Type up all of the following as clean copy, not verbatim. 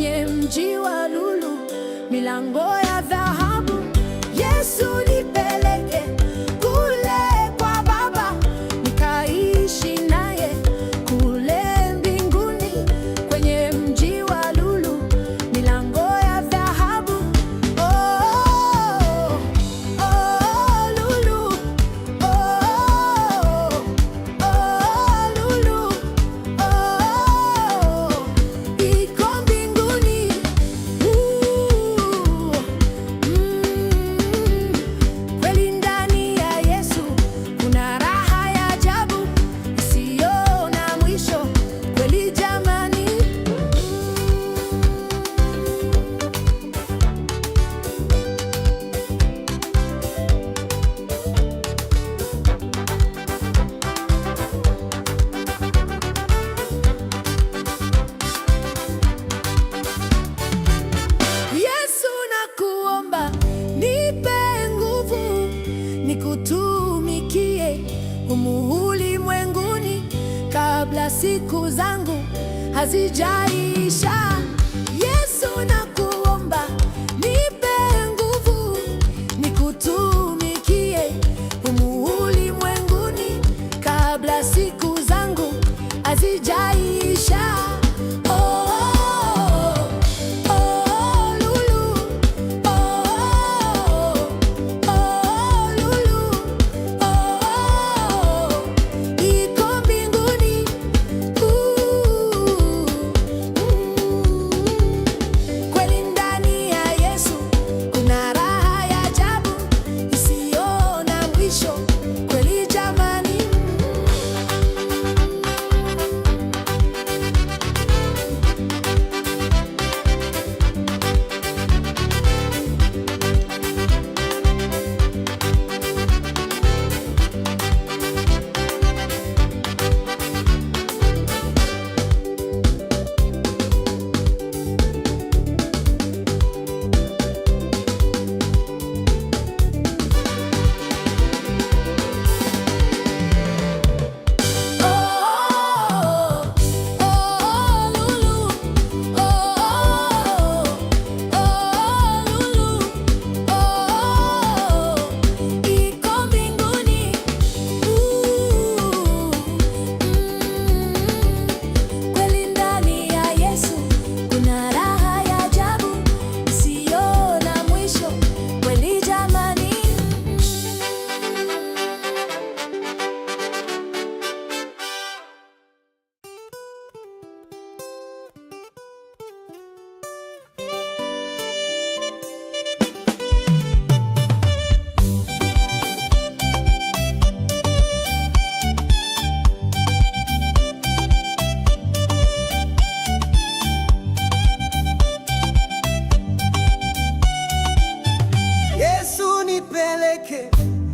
kwenye mji wa lulu, milango ya dhahabu. Yesu nipeleke kule kwa Baba, nikaishi naye kule mbinguni, kwenye mji wa lulu, milango ya dhahabu. Oh, oh, lulu. Oh, oh, lulu. Oh, iko mbinguni. Kweli ndani ya Yesu kuna raha ya ajabu isiyo na mwisho. Kweli jamani. Yesu nakuomba, nipe nguvu nikutumikie humu ulimwenguni, kabla siku zangu hazijaisha. Yesu nakuomba, nipe nguvu nikutumikie humu ulimwenguni, kabla siku zangu hazijaisha.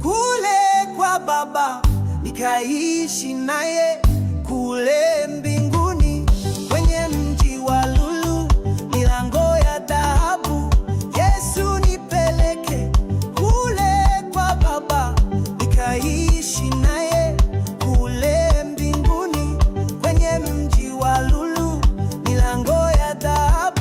Kule kwa Baba, nikaishi naye kule mbinguni, kwenye mji wa lulu, milango ya dhahabu. Yesu nipeleke kule kwa Baba, nikaishi naye kule mbinguni, kwenye mji wa lulu, milango ya dhahabu.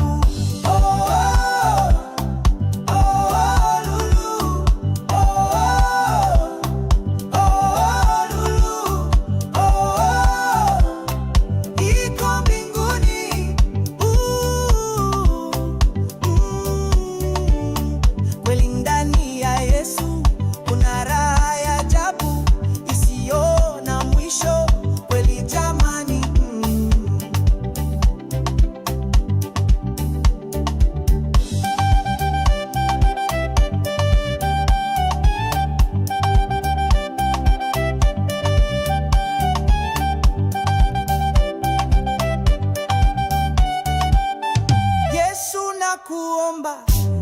Kuomba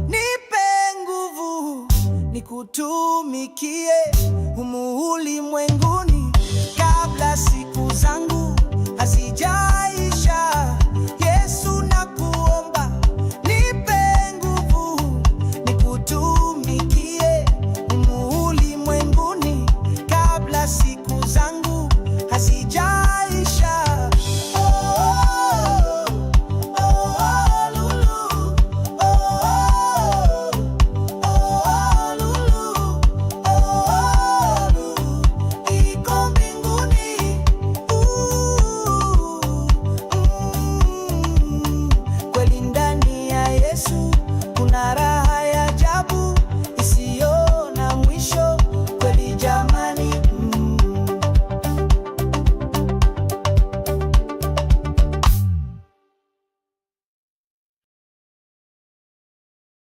nipe nguvu nikutumikie humu ulimwenguni, kabla siku zangu hazijaisha. Yesu nakuomba, nipe nguvu nikutumikie humu ulimwenguni, kabla siku zangu hazijaisha. Oh, oh, oh, oh, kuna